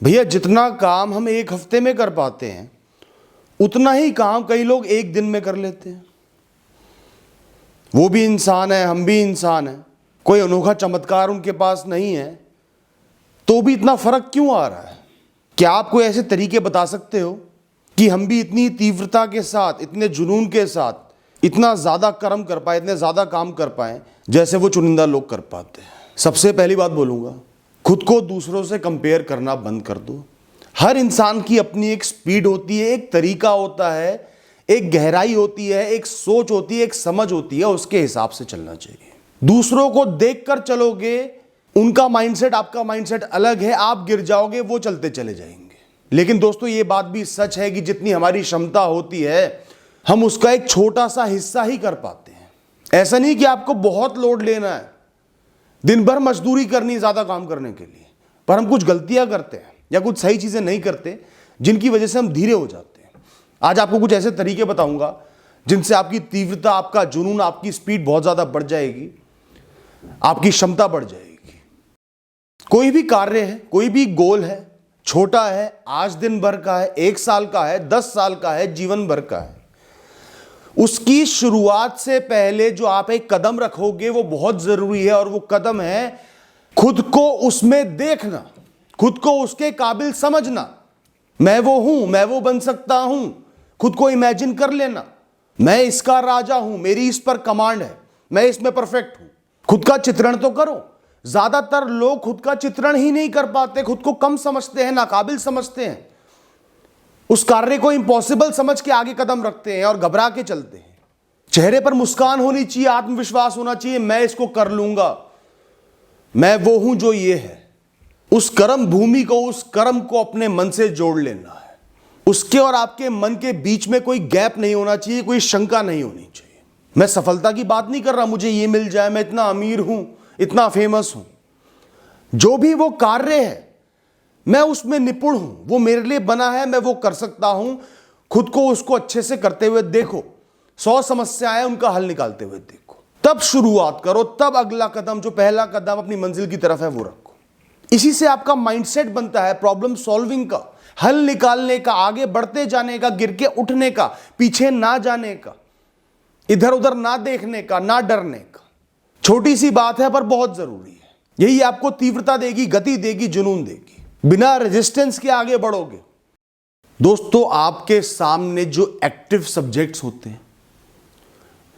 भैया जितना काम हम एक हफ्ते में कर पाते हैं उतना ही काम कई लोग एक दिन में कर लेते हैं। वो भी इंसान है, हम भी इंसान हैं, कोई अनोखा चमत्कार उनके पास नहीं है, तो भी इतना फर्क क्यों आ रहा है? क्या आप कोई ऐसे तरीके बता सकते हो कि हम भी इतनी तीव्रता के साथ, इतने जुनून के साथ इतना ज़्यादा कर्म कर पाए, इतने ज़्यादा काम कर पाए जैसे वो चुनिंदा लोग कर पाते हैं? सबसे पहली बात बोलूँगा, खुद को दूसरों से कंपेयर करना बंद कर दो। हर इंसान की अपनी एक स्पीड होती है, एक तरीका होता है, एक गहराई होती है, एक सोच होती है, एक समझ होती है, उसके हिसाब से चलना चाहिए। दूसरों को देखकर चलोगे, उनका माइंडसेट आपका माइंडसेट अलग है, आप गिर जाओगे, वो चलते चले जाएंगे। लेकिन दोस्तों ये बात भी सच है कि जितनी हमारी क्षमता होती है हम उसका एक छोटा सा हिस्सा ही कर पाते हैं। ऐसा नहीं कि आपको बहुत लोड लेना है, दिन भर मजदूरी करनी ज्यादा काम करने के लिए, पर हम कुछ गलतियां करते हैं या कुछ सही चीजें नहीं करते जिनकी वजह से हम धीरे हो जाते हैं। आज आपको कुछ ऐसे तरीके बताऊंगा जिनसे आपकी तीव्रता, आपका जुनून, आपकी स्पीड बहुत ज्यादा बढ़ जाएगी, आपकी क्षमता बढ़ जाएगी। कोई भी कार्य है, कोई भी गोल है, छोटा है, आज दिन भर का है, 1 साल का है, 10 साल का है, जीवन भर का है, उसकी शुरुआत से पहले जो आप एक कदम रखोगे वो बहुत जरूरी है। और वो कदम है खुद को उसमें देखना, खुद को उसके काबिल समझना। मैं वो हूं, मैं वो बन सकता हूं, खुद को इमेजिन कर लेना, मैं इसका राजा हूं, मेरी इस पर कमांड है, मैं इसमें परफेक्ट हूं। खुद का चित्रण तो करो। ज्यादातर लोग खुद का चित्रण ही नहीं कर पाते, खुद को कम समझते हैं, नाकाबिल समझते हैं, उस कार्य को इम्पॉसिबल समझ के आगे कदम रखते हैं और घबरा के चलते हैं। चेहरे पर मुस्कान होनी चाहिए, आत्मविश्वास होना चाहिए, मैं इसको कर लूंगा, मैं वो हूं जो ये है। उस कर्म भूमि को, उस कर्म को अपने मन से जोड़ लेना है। उसके और आपके मन के बीच में कोई गैप नहीं होना चाहिए, कोई शंका नहीं होनी चाहिए। मैं सफलता की बात नहीं कर रहा, मुझे ये मिल जाए, मैं इतना अमीर हूं, इतना फेमस हूं। जो भी वो कार्य है मैं उसमें निपुण हूं, वो मेरे लिए बना है, मैं वो कर सकता हूं। खुद को उसको अच्छे से करते हुए देखो, 100 समस्याएं उनका हल निकालते हुए देखो, तब शुरुआत करो, तब अगला कदम, जो पहला कदम अपनी मंजिल की तरफ है, वो रखो। इसी से आपका माइंडसेट बनता है प्रॉब्लम सॉल्विंग का, हल निकालने का, आगे बढ़ते जाने का, गिर के उठने का, पीछे ना जाने का, इधर उधर ना देखने का, ना डरने का। छोटी सी बात है पर बहुत जरूरी है। यही आपको तीव्रता देगी, गति देगी, जुनून देगी। बिना रेजिस्टेंस के आगे बढ़ोगे। दोस्तों आपके सामने जो एक्टिव सब्जेक्ट्स होते हैं,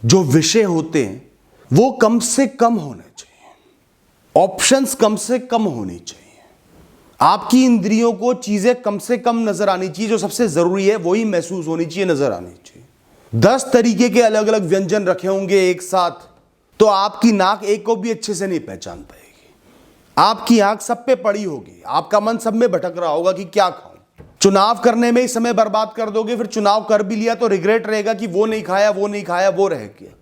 जो विषय होते हैं, वो कम से कम होने चाहिए, ऑप्शंस कम से कम होनी चाहिए। आपकी इंद्रियों को चीजें कम से कम नजर आनी चाहिए, जो सबसे जरूरी है वही महसूस होनी चाहिए, नजर आनी चाहिए। 10 तरीके के अलग अलग व्यंजन रखे होंगे एक साथ, तो आपकी नाक एक को भी अच्छे से नहीं पहचान पाएगी। आपकी आंख सब पे पड़ी होगी, आपका मन सब में भटक रहा होगा कि क्या खाऊं। चुनाव करने में ही समय बर्बाद कर दोगे, फिर चुनाव कर भी लिया तो रिग्रेट रहेगा कि वो नहीं खाया, वो नहीं खाया, वो रह गया।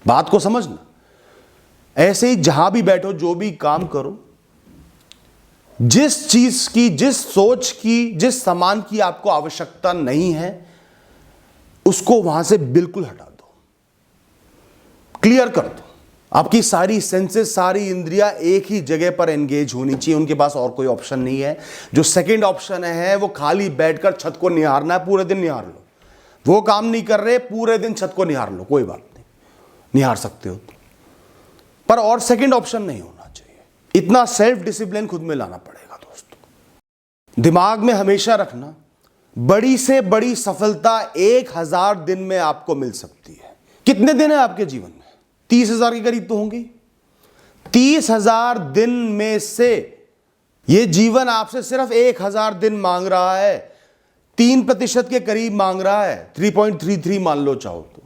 बात को समझना। ऐसे ही जहां भी बैठो, जो भी काम करो, जिस चीज की, जिस सोच की, जिस सामान की आपको आवश्यकता नहीं है, उसको वहां से बिल्कुल हटा दो, क्लियर कर दो। आपकी सारी सेंसेस, सारी इंद्रियां एक ही जगह पर एंगेज होनी चाहिए, उनके पास और कोई ऑप्शन नहीं है। जो सेकंड ऑप्शन है वो खाली बैठकर छत को निहारना है, पूरे दिन निहार लो। वो काम नहीं कर रहे, पूरे दिन छत को निहार लो, कोई बात नहीं, निहार सकते हो तो। पर और सेकंड ऑप्शन नहीं होना चाहिए। इतना सेल्फ डिसिप्लिन खुद में लाना पड़ेगा दोस्तों। दिमाग में हमेशा रखना, बड़ी से बड़ी सफलता 1000 दिन में आपको मिल सकती है। कितने दिन है आपके जीवन में? 30,000 के करीब तो होंगे। 30,000 दिन में से यह जीवन आपसे सिर्फ 1000 दिन मांग रहा है, 3% के करीब मांग रहा है, 3.33 मान लो चाहो तो।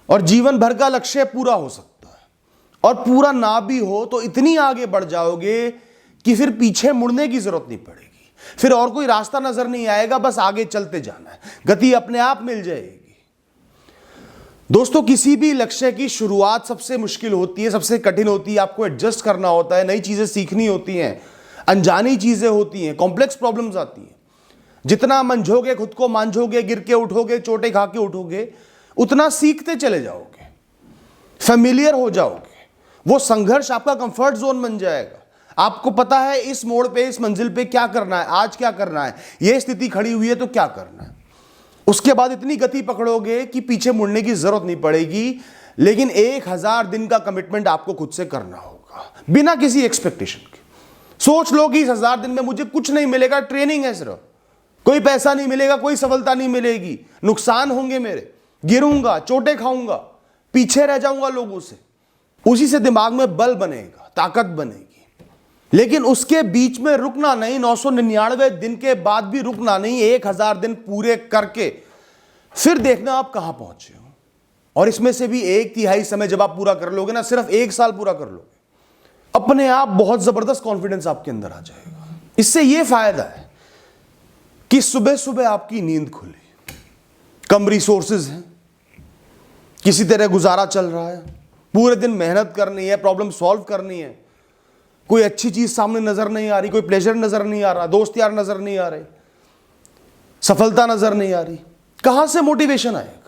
और जीवन भर का लक्ष्य पूरा हो सकता है, और पूरा ना भी हो तो इतनी आगे बढ़ जाओगे कि फिर पीछे मुड़ने की जरूरत नहीं पड़ेगी, फिर और कोई रास्ता नजर नहीं आएगा, बस आगे चलते जाना है, गति अपने आप मिल जाएगी। दोस्तों किसी भी लक्ष्य की शुरुआत सबसे मुश्किल होती है, सबसे कठिन होती है। आपको एडजस्ट करना होता है, नई चीजें सीखनी होती हैं, अनजानी चीजें होती हैं, कॉम्प्लेक्स प्रॉब्लम्स आती हैं। जितना मंझोगे, खुद को मांझोगे, गिर के उठोगे, चोटें खा के उठोगे, उतना सीखते चले जाओगे, फेमिलियर हो जाओगे। वो संघर्ष आपका कंफर्ट जोन बन जाएगा, आपको पता है इस मोड़ पे, इस मंजिल पे क्या करना है, आज क्या करना है, यह स्थिति खड़ी हुई है तो क्या करना है। उसके बाद इतनी गति पकड़ोगे कि पीछे मुड़ने की जरूरत नहीं पड़ेगी। लेकिन 1000 दिन का कमिटमेंट आपको खुद से करना होगा, बिना किसी एक्सपेक्टेशन के। सोच लो कि इस 1000 दिन में मुझे कुछ नहीं मिलेगा, ट्रेनिंग है सिर्फ, कोई पैसा नहीं मिलेगा, कोई सफलता नहीं मिलेगी, नुकसान होंगे मेरे, गिरूंगा, चोटें खाऊंगा, पीछे रह जाऊंगा लोगों से। उसी से दिमाग में बल बनेगा, ताकत बनेगी। लेकिन उसके बीच में रुकना नहीं, 999 दिन के बाद भी रुकना नहीं, 1000 दिन पूरे करके फिर देखना आप कहां पहुंचे हो। और इसमें से भी 1/3 समय जब आप पूरा कर लोगे ना, सिर्फ 1 साल पूरा कर लोगे, अपने आप बहुत जबरदस्त कॉन्फिडेंस आपके अंदर आ जाएगा। इससे यह फायदा है कि सुबह सुबह आपकी नींद खुली, कम रिसोर्सेज हैं, किसी तरह गुजारा चल रहा है, पूरे दिन मेहनत करनी है, प्रॉब्लम सॉल्व करनी है, कोई अच्छी चीज सामने नजर नहीं आ रही, कोई प्लेजर नजर नहीं आ रहा, दोस्त यार नजर नहीं आ रहे, सफलता नजर नहीं आ रही, कहां से मोटिवेशन आएगा।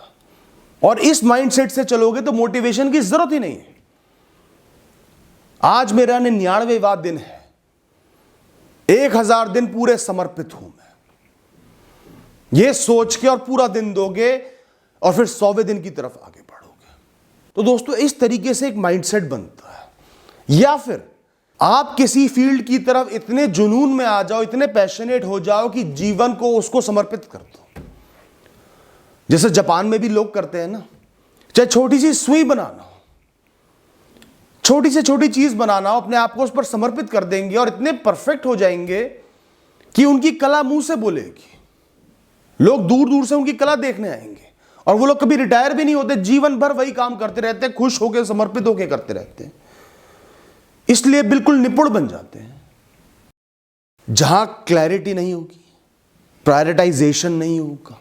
और इस माइंडसेट से चलोगे तो मोटिवेशन की जरूरत ही नहीं है। आज मेरा 99वां दिन है, 1000 दिन पूरे समर्पित हूं मैं, यह सोच के और पूरा दिन दोगे और फिर 100वें दिन की तरफ आगे बढ़ोगे। तो दोस्तों इस तरीके से एक माइंडसेट बनता है। या फिर आप किसी फील्ड की तरफ इतने जुनून में आ जाओ, इतने पैशनेट हो जाओ कि जीवन को उसको समर्पित कर दो। जैसे जापान में भी लोग करते हैं ना, चाहे छोटी सी सुई बनाना हो, छोटी से छोटी चीज बनाना हो, अपने आप को उस पर समर्पित कर देंगे और इतने परफेक्ट हो जाएंगे कि उनकी कला मुंह से बोलेगी, लोग दूर दूर से उनकी कला देखने आएंगे। और वो लोग कभी रिटायर भी नहीं होते, जीवन भर वही काम करते रहते हैं, खुश होकर समर्पित होकर करते रहते हैं, इसलिए बिल्कुल निपुण बन जाते हैं। जहां क्लैरिटी नहीं होगी, प्रायोरिटाइजेशन नहीं होगा,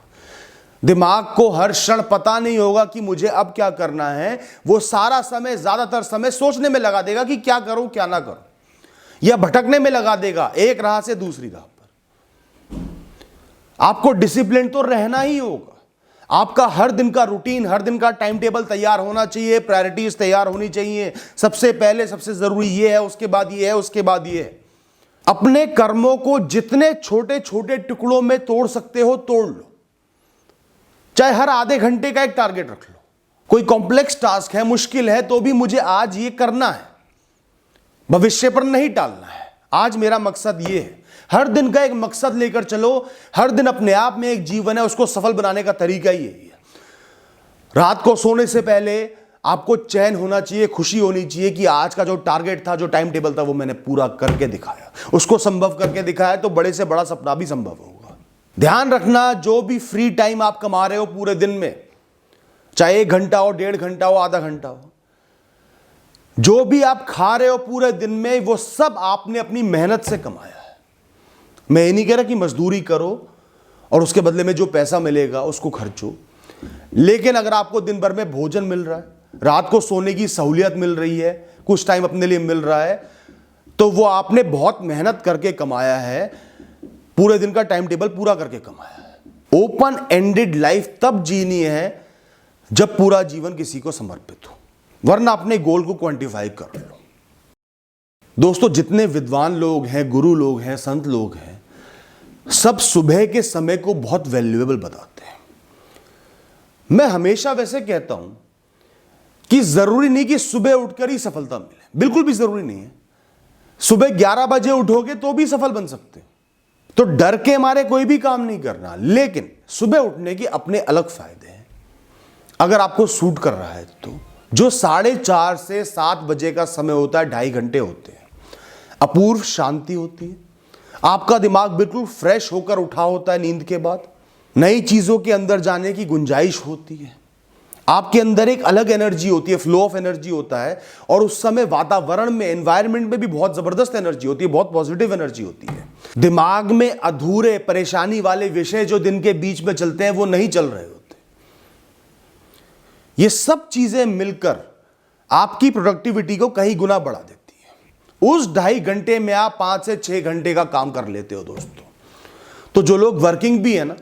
दिमाग को हर क्षण पता नहीं होगा कि मुझे अब क्या करना है, वो सारा समय, ज्यादातर समय सोचने में लगा देगा कि क्या करूं क्या ना करूं, या भटकने में लगा देगा एक राह से दूसरी राह पर। आपको डिसिप्लिन तो रहना ही होगा। आपका हर दिन का रूटीन, हर दिन का टाइम टेबल तैयार होना चाहिए, प्रायोरिटीज तैयार होनी चाहिए। सबसे पहले सबसे जरूरी ये है, उसके बाद ये है, उसके बाद ये है। अपने कर्मों को जितने छोटे छोटे टुकड़ों में तोड़ सकते हो तोड़ लो। चाहे हर आधे घंटे का एक टारगेट रख लो। कोई कॉम्प्लेक्स टास्क है, मुश्किल है, तो भी मुझे आज ये करना है, भविष्य पर नहीं टालना है। आज मेरा मकसद ये है। हर दिन का एक मकसद लेकर चलो। हर दिन अपने आप में एक जीवन है, उसको सफल बनाने का तरीका ही यही है। रात को सोने से पहले आपको चैन होना चाहिए, खुशी होनी चाहिए कि आज का जो टारगेट था, जो टाइम टेबल था, वो मैंने पूरा करके दिखाया, उसको संभव करके दिखाया, तो बड़े से बड़ा सपना भी संभव होगा। ध्यान रखना, जो भी फ्री टाइम आप कमा रहे हो पूरे दिन में, चाहे 1 घंटा हो, 1.5 घंटा हो, आधा घंटा हो, जो भी आप खा रहे हो पूरे दिन में, वो सब आपने अपनी मेहनत से कमाया है। मैं ये नहीं कह रहा कि मजदूरी करो और उसके बदले में जो पैसा मिलेगा उसको खर्चो, लेकिन अगर आपको दिन भर में भोजन मिल रहा है, रात को सोने की सहूलियत मिल रही है, कुछ टाइम अपने लिए मिल रहा है, तो वो आपने बहुत मेहनत करके कमाया है, पूरे दिन का टाइम टेबल पूरा करके कमाया है। ओपन एंडेड लाइफ तब जीनी है जब पूरा जीवन किसी को समर्पित हो, वरना अपने गोल को क्वांटिफाई कर लो। दोस्तों जितने विद्वान लोग हैं, गुरु लोग हैं, संत लोग हैं, सब सुबह के समय को बहुत वैल्यूएबल बताते हैं। मैं हमेशा वैसे कहता हूं कि जरूरी नहीं कि सुबह उठकर ही सफलता मिले, बिल्कुल भी जरूरी नहीं है। सुबह 11 बजे उठोगे तो भी सफल बन सकते हो। तो डर के मारे कोई भी काम नहीं करना, लेकिन सुबह उठने के अपने अलग फायदे हैं अगर आपको सूट कर रहा है तो। जो 4:30 से 7 बजे का समय होता है, 2.5 घंटे होते हैं, अपूर्व शांति होती है, आपका दिमाग बिल्कुल फ्रेश होकर उठा होता है नींद के बाद, नई चीजों के अंदर जाने की गुंजाइश होती है, आपके अंदर एक अलग एनर्जी होती है, फ्लो ऑफ एनर्जी होता है, और उस समय वातावरण में, एनवायरनमेंट में भी बहुत जबरदस्त एनर्जी होती है, बहुत पॉजिटिव एनर्जी होती है। दिमाग में अधूरे परेशानी वाले विषय जो दिन के बीच में चलते हैं वो नहीं चल रहे होते। ये सब चीजें मिलकर आपकी प्रोडक्टिविटी को कई गुना बढ़ा देती है। उस 2.5 घंटे में आप 5 से 6 घंटे का काम कर लेते हो दोस्तों। तो जो लोग वर्किंग भी है ना,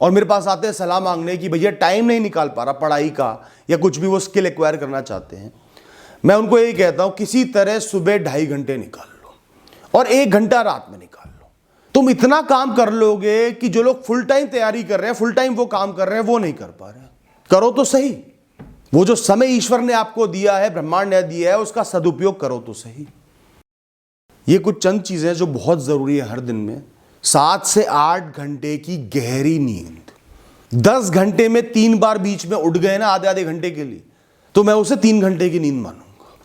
और मेरे पास आते हैं सलाह मांगने की भैया टाइम नहीं निकाल पा रहा पढ़ाई का या कुछ भी वो स्किल एक्वायर करना चाहते हैं, मैं उनको यही कहता हूं किसी तरह सुबह 2.5 घंटे निकाल लो। और 1 घंटा रात में निकाल लो। तुम इतना काम कर लोगे कि जो लोग फुल टाइम तैयारी कर रहे हैं, फुल टाइम वो काम कर रहे हैं, वो नहीं कर पा रहे। करो तो सही, वो जो समय ईश्वर ने आपको दिया है, ब्रह्मांड ने दिया है, उसका सदुपयोग करो तो सही। ये कुछ चंद चीजें जो बहुत जरूरी है हर दिन में। 7 से 8 घंटे की गहरी नींद। 10 घंटे में 3 बार बीच में उठ गए ना आधे आधे घंटे के लिए, तो मैं उसे 3 घंटे की नींद मानूंगा।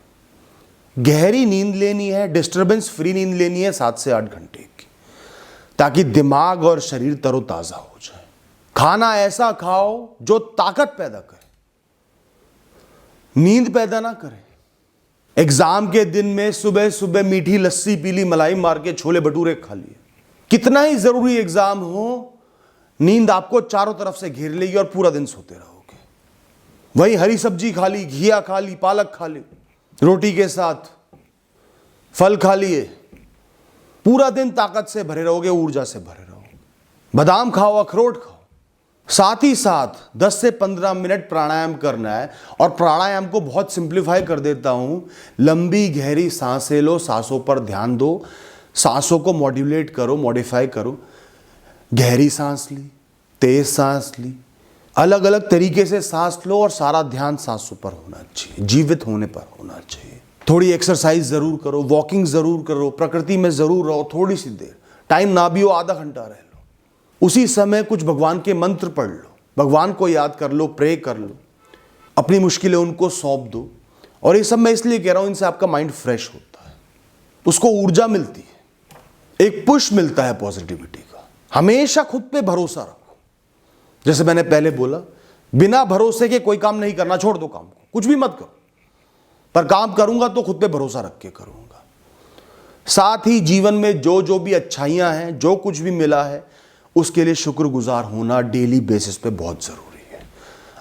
गहरी नींद लेनी है, डिस्टर्बेंस फ्री नींद लेनी है 7 से 8 घंटे की, ताकि दिमाग और शरीर तरोताजा हो जाए। खाना ऐसा खाओ जो ताकत पैदा करे, नींद पैदा ना करे। एग्जाम के दिन में सुबह सुबह मीठी लस्सी पी ली, मलाई मार के छोले भटूरे खा लिए। कितना ही जरूरी एग्जाम हो, नींद आपको चारों तरफ से घेर लेगी और पूरा दिन सोते रहोगे। वही हरी सब्जी खा ली, घिया खा ली, पालक खा ली, रोटी के साथ फल खा लिए, पूरा दिन ताकत से भरे रहोगे, ऊर्जा से भरे रहोगे। बादाम खाओ, अखरोट खाओ। साथ ही साथ 10 से 15 मिनट प्राणायाम करना है। और प्राणायाम को बहुत सिंप्लीफाई कर देता हूं। लंबी गहरी सांसें लो, सांसों पर ध्यान दो, सांसों को मॉड्यूलेट करो, मॉडिफाई करो। गहरी सांस ली, तेज सांस ली, अलग अलग तरीके से सांस लो और सारा ध्यान सांसों पर होना चाहिए, जीवित होने पर होना चाहिए। थोड़ी एक्सरसाइज जरूर करो, वॉकिंग जरूर करो, प्रकृति में जरूर रहो थोड़ी सी देर, टाइम ना भी हो आधा घंटा रह लो। उसी समय कुछ भगवान के मंत्र पढ़ लो, भगवान को याद कर लो, प्रे कर लो, अपनी मुश्किलें उनको सौंप दो। और ये सब मैं इसलिए कह रहा हूं, इनसे आपका माइंड फ्रेश होता है, उसको ऊर्जा मिलती है, एक पुश मिलता है पॉजिटिविटी का। हमेशा खुद पे भरोसा रखो। जैसे मैंने पहले बोला, बिना भरोसे के कोई काम नहीं करना, छोड़ दो काम को, कुछ भी मत करो, पर काम करूंगा तो खुद पे भरोसा रख के करूंगा। साथ ही जीवन में जो जो भी अच्छाइयां हैं, जो कुछ भी मिला है, उसके लिए शुक्रगुजार होना डेली बेसिस पे बहुत जरूरी है।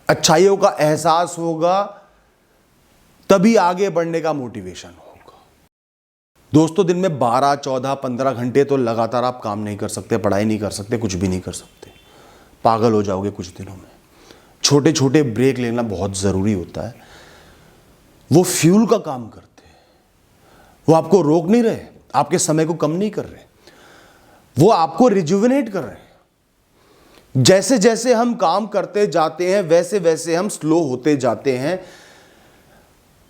अच्छाइयों का एहसास होगा तभी आगे बढ़ने का मोटिवेशन होगा। दोस्तों, दिन में 12, 14, 15 घंटे तो लगातार आप काम नहीं कर सकते, पढ़ाई नहीं कर सकते, कुछ भी नहीं कर सकते, पागल हो जाओगे कुछ दिनों में। छोटे छोटे ब्रेक लेना बहुत जरूरी होता है। वो फ्यूल का काम करते हैं, वो आपको रोक नहीं रहे, आपके समय को कम नहीं कर रहे, वो आपको रिजुविनेट कर रहे हैं। जैसे जैसे हम काम करते जाते हैं, वैसे वैसे हम स्लो होते जाते हैं,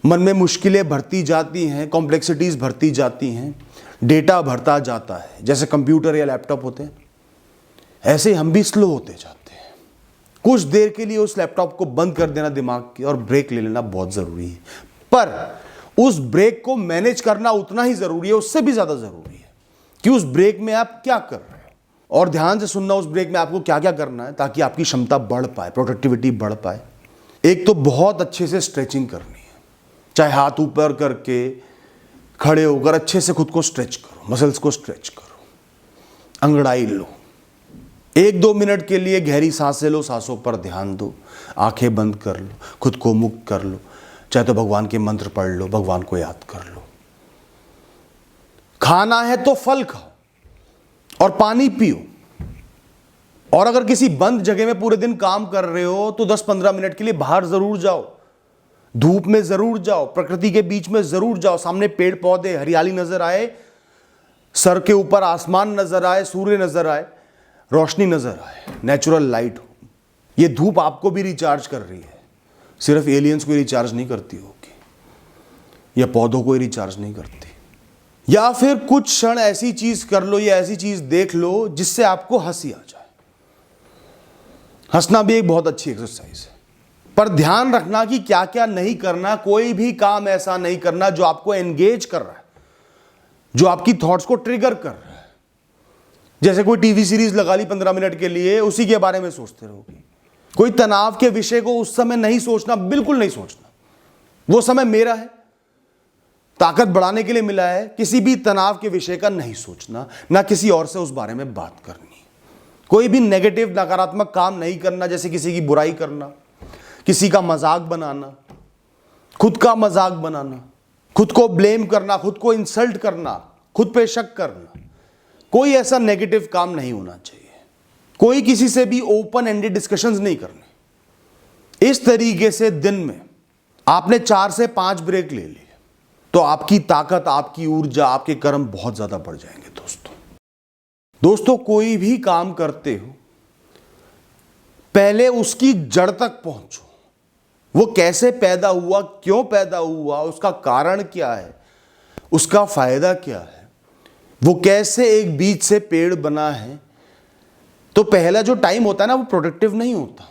मन में मुश्किलें बढ़ती जाती हैं, कॉम्प्लेक्सिटीज बढ़ती जाती हैं, डेटा बढ़ता जाता है। जैसे कंप्यूटर या लैपटॉप होते हैं, ऐसे हम भी स्लो होते जाते हैं। कुछ देर के लिए उस लैपटॉप को बंद कर देना दिमाग की और ब्रेक ले लेना बहुत जरूरी है। पर उस ब्रेक को मैनेज करना उतना ही जरूरी है, उससे भी ज्यादा जरूरी है कि उस ब्रेक में आप क्या कर रहे हो। और ध्यान से सुनना, उस ब्रेक में आपको क्या क्या करना है ताकि आपकी क्षमता बढ़ पाए, प्रोडक्टिविटी बढ़ पाए। एक तो बहुत अच्छे से स्ट्रेचिंग करनी है, चाहे हाथ ऊपर करके खड़े होकर अच्छे से खुद को स्ट्रेच करो, मसल्स को स्ट्रेच करो, अंगड़ाई लो। 1-2 मिनट के लिए गहरी सांसें लो, सांसों पर ध्यान दो, आंखें बंद कर लो, खुद को मुक्त कर लो, चाहे तो भगवान के मंत्र पढ़ लो, भगवान को याद कर लो। खाना है तो फल खाओ और पानी पियो। और अगर किसी बंद जगह में पूरे दिन काम कर रहे हो तो 10-15 मिनट के लिए बाहर जरूर जाओ, धूप में जरूर जाओ, प्रकृति के बीच में जरूर जाओ। सामने पेड़ पौधे, हरियाली नजर आए, सर के ऊपर आसमान नजर आए, सूर्य नजर आए, रोशनी नजर आए, नेचुरल लाइट हो। ये धूप आपको भी रिचार्ज कर रही है, सिर्फ एलियंस को रिचार्ज नहीं करती होगी, या पौधों को रिचार्ज नहीं करती। या फिर कुछ क्षण ऐसी चीज कर लो या ऐसी चीज देख लो जिससे आपको हंसी आ जाए। हंसना भी एक बहुत अच्छी एक्सरसाइज है, पर ध्यान रखना कि क्या क्या नहीं करना। कोई भी काम ऐसा नहीं करना जो आपको एंगेज कर रहा है, जो आपकी थॉट्स को ट्रिगर कर रहा है। जैसे कोई टीवी सीरीज लगा ली 15 मिनट के लिए, उसी के बारे में सोचते रहोगे। कोई तनाव के विषय को उस समय नहीं सोचना, बिल्कुल नहीं सोचना। वो समय मेरा है, ताकत बढ़ाने के लिए मिला है। किसी भी तनाव के विषय का नहीं सोचना, ना किसी और से उस बारे में बात करनी। कोई भी नेगेटिव, नकारात्मक काम नहीं करना, जैसे किसी की बुराई करना, किसी का मजाक बनाना, खुद का मजाक बनाना, खुद को ब्लेम करना, खुद को इंसल्ट करना, खुद पे शक करना। कोई ऐसा नेगेटिव काम नहीं होना चाहिए। कोई किसी से भी ओपन एंडेड डिस्कशंस नहीं करने। इस तरीके से दिन में आपने 4 से 5 ब्रेक ले लिए तो आपकी ताकत, आपकी ऊर्जा, आपके कर्म बहुत ज्यादा बढ़ जाएंगे। दोस्तों कोई भी काम करते हो, पहले उसकी जड़ तक पहुंचो। वो कैसे पैदा हुआ, क्यों पैदा हुआ, उसका कारण क्या है, उसका फायदा क्या है, वो कैसे एक बीज से पेड़ बना है। तो पहला जो टाइम होता है ना, वो प्रोडक्टिव नहीं होता,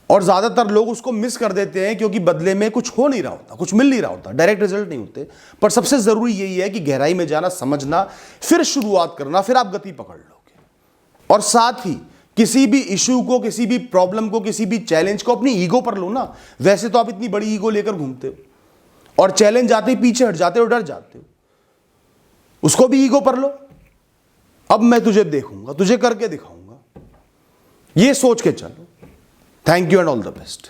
और ज्यादातर लोग उसको मिस कर देते हैं क्योंकि बदले में कुछ हो नहीं रहा होता, कुछ मिल नहीं रहा होता, डायरेक्ट रिजल्ट नहीं होते। पर सबसे जरूरी यही है कि गहराई में जाना, समझना, फिर शुरुआत करना, फिर आप गति पकड़ लोगे। और साथ ही किसी भी इशू को, किसी भी प्रॉब्लम को, किसी भी चैलेंज को अपनी ईगो पर लो ना। वैसे तो आप इतनी बड़ी ईगो लेकर घूमते हो और चैलेंज आते ही पीछे हट जाते हो, डर जाते हो। उसको भी ईगो पर लो, अब मैं तुझे देखूंगा, तुझे करके दिखाऊंगा, ये सोच के चलो। Thank you and all the best.